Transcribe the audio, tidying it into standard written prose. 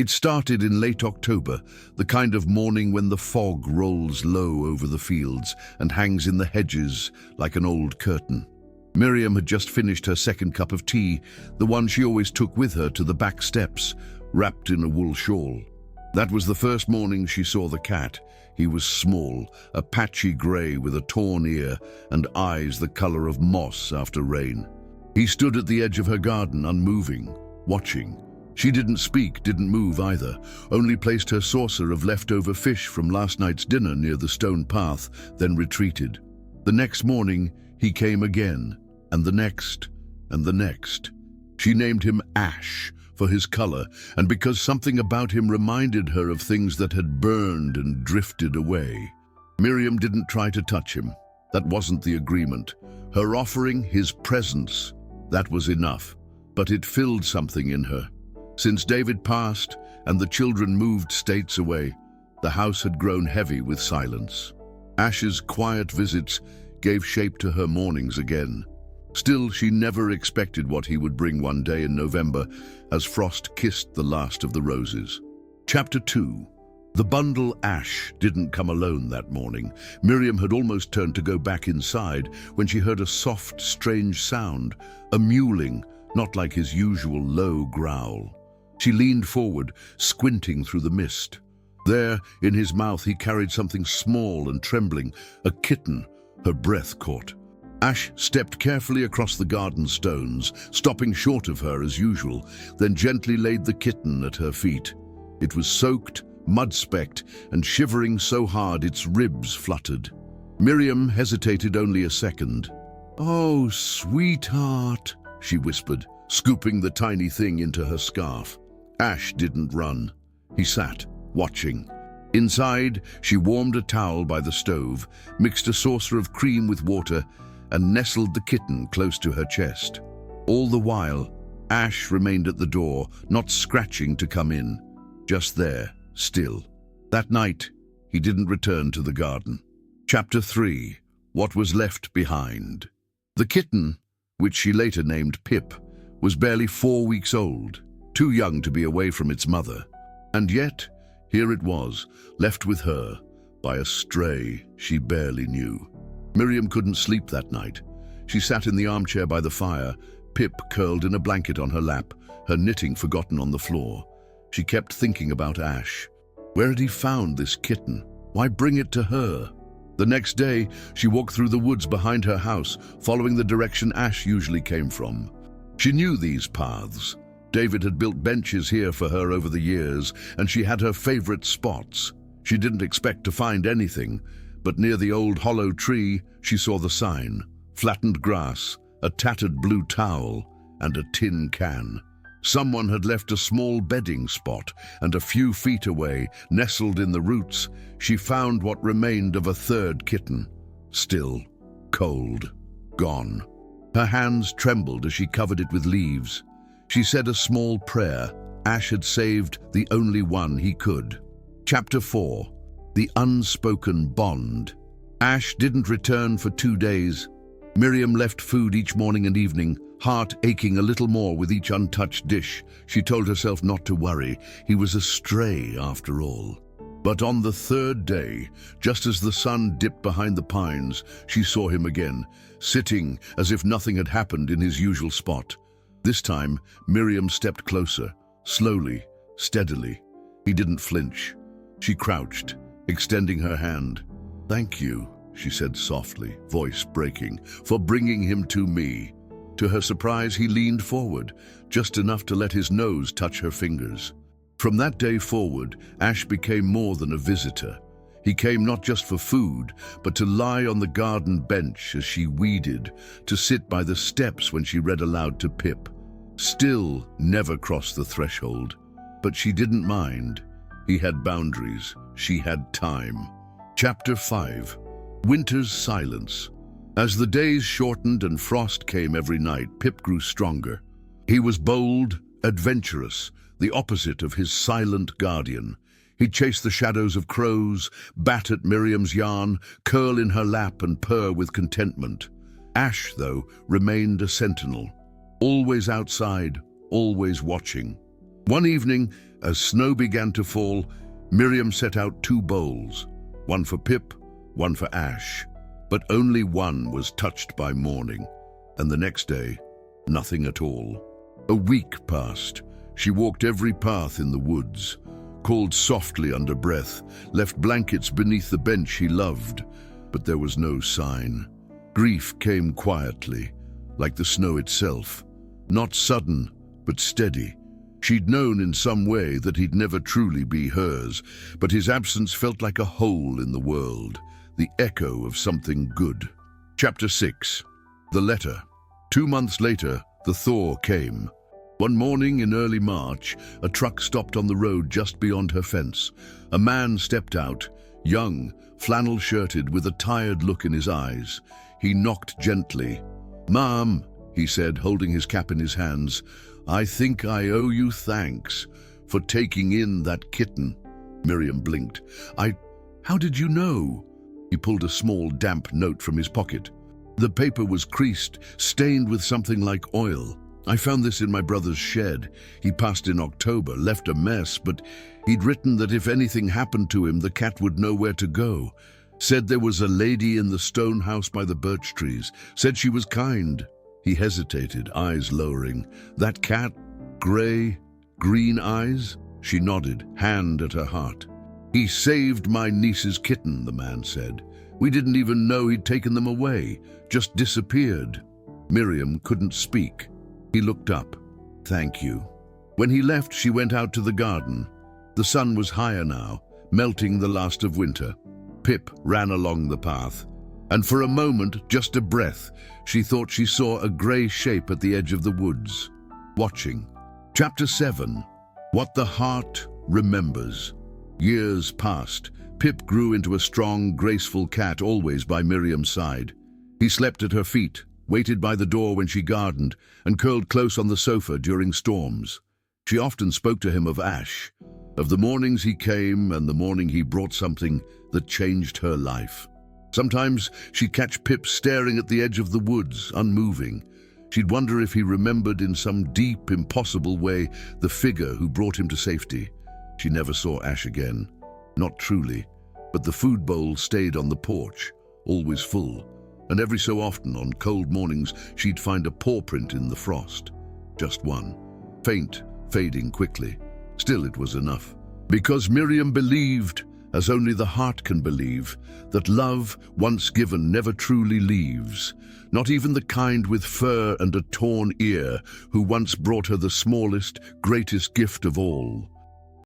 It started in late October, the kind of morning when the fog rolls low over the fields and hangs in the hedges like an old curtain. Miriam had just finished her second cup of tea, the one she always took with her to the back steps, wrapped in a wool shawl. That was the first morning she saw the cat. He was small, a patchy grey with a torn ear and eyes the colour of moss after rain. He stood at the edge of her garden, unmoving, watching. She didn't speak, didn't move either, only placed her saucer of leftover fish from last night's dinner near the stone path, then retreated. The next morning, he came again, and the next, and the next. She named him Ash for his colour, and because something about him reminded her of things that had burned and drifted away. Miriam didn't try to touch him. That wasn't the agreement. Her offering his presence, that was enough, but it filled something in her. Since David passed and the children moved states away, the house had grown heavy with silence. Ash's quiet visits gave shape to her mornings again. Still, she never expected what he would bring one day in November as frost kissed the last of the roses. Chapter 2. The bundle Ash didn't come alone that morning. Miriam had almost turned to go back inside when she heard a soft, strange sound, a mewling, not like his usual low growl. She leaned forward, squinting through the mist. There, in his mouth, he carried something small and trembling, a kitten. Her breath caught. Ash stepped carefully across the garden stones, stopping short of her as usual, then gently laid the kitten at her feet. It was soaked, mud-specked, and shivering so hard its ribs fluttered. Miriam hesitated only a second. "Oh, sweetheart," she whispered, scooping the tiny thing into her scarf. Ash didn't run. He sat, watching. Inside, she warmed a towel by the stove, mixed a saucer of cream with water, and nestled the kitten close to her chest. All the while, Ash remained at the door, not scratching to come in, just there, still. That night, he didn't return to the garden. Chapter 3. What was left behind. The kitten, which she later named Pip, was barely 4 weeks old, too young to be away from its mother. And yet, here it was, left with her, by a stray she barely knew. Miriam couldn't sleep that night. She sat in the armchair by the fire, Pip curled in a blanket on her lap, her knitting forgotten on the floor. She kept thinking about Ash. Where had he found this kitten? Why bring it to her? The next day, she walked through the woods behind her house, following the direction Ash usually came from. She knew these paths. David had built benches here for her over the years, and she had her favorite spots. She didn't expect to find anything, but near the old hollow tree, she saw the sign: flattened grass, a tattered blue towel, and a tin can. Someone had left a small bedding spot, and a few feet away, nestled in the roots, she found what remained of a third kitten. Still, cold, gone. Her hands trembled as she covered it with leaves. She said a small prayer. Ash had saved the only one he could. Chapter 4. The unspoken bond. Ash didn't return for 2 days. Miriam left food each morning and evening, heart aching a little more with each untouched dish. She told herself not to worry. He was a stray after all. But on the third day, just as the sun dipped behind the pines, she saw him again, sitting as if nothing had happened in his usual spot. This time, Miriam stepped closer, slowly, steadily. He didn't flinch. She crouched, extending her hand. "Thank you," she said softly, voice breaking, "for bringing him to me." To her surprise, he leaned forward, just enough to let his nose touch her fingers. From that day forward, Ash became more than a visitor. He came not just for food, but to lie on the garden bench as she weeded, to sit by the steps when she read aloud to Pip. Still never crossed the threshold. But she didn't mind. He had boundaries. She had time. Chapter 5. Winter's silence. As the days shortened and frost came every night, Pip grew stronger. He was bold, adventurous, the opposite of his silent guardian. He'd chase the shadows of crows, bat at Miriam's yarn, curl in her lap and purr with contentment. Ash, though, remained a sentinel, always outside, always watching. One evening, As snow began to fall, Miriam set out 2 bowls, one for Pip, one for Ash. But only one was touched by morning, and the next day, nothing at all. A week passed. She walked every path in the woods, called softly under breath, left blankets beneath the bench he loved, but there was no sign. Grief came quietly, like the snow itself, not sudden, but steady. She'd known in some way that he'd never truly be hers, but his absence felt like a hole in the world, the echo of something good. Chapter 6. The Letter. 2 months later, the thaw came. One morning in early March, a truck stopped on the road just beyond her fence. A man stepped out, young, flannel-shirted, with a tired look in his eyes. He knocked gently. "Ma'am," he said, holding his cap in his hands, "I think I owe you thanks for taking in that kitten." Miriam blinked. How did you know?" He pulled a small, damp note from his pocket. The paper was creased, stained with something like oil. "I found this in my brother's shed. He passed in October, left a mess, but he'd written that if anything happened to him, the cat would know where to go. Said there was a lady in the stone house by the birch trees. Said she was kind." He hesitated, eyes lowering. "That cat? Grey, green eyes?" She nodded, hand at her heart. "He saved my niece's kitten," the man said. "We didn't even know he'd taken them away, just disappeared." Miriam couldn't speak. He looked up. "Thank you." When he left, she went out to the garden. The sun was higher now, melting the last of winter. Pip ran along the path, and for a moment, just a breath, she thought she saw a grey shape at the edge of the woods, watching. Chapter 7. What the Heart Remembers. Years passed. Pip grew into a strong, graceful cat, always by Miriam's side. He slept at her feet, waited by the door when she gardened, and curled close on the sofa during storms. She often spoke to him of Ash, of the mornings he came and the morning he brought something that changed her life. Sometimes she'd catch Pip staring at the edge of the woods, unmoving. She'd wonder if he remembered in some deep, impossible way the figure who brought him to safety. She never saw Ash again. Not truly, but the food bowl stayed on the porch, always full. And every so often, on cold mornings, she'd find a paw print in the frost. Just one. Faint, fading quickly. Still, it was enough. Because Miriam believed, as only the heart can believe, that love, once given, never truly leaves. Not even the kind with fur and a torn ear, who once brought her the smallest, greatest gift of all.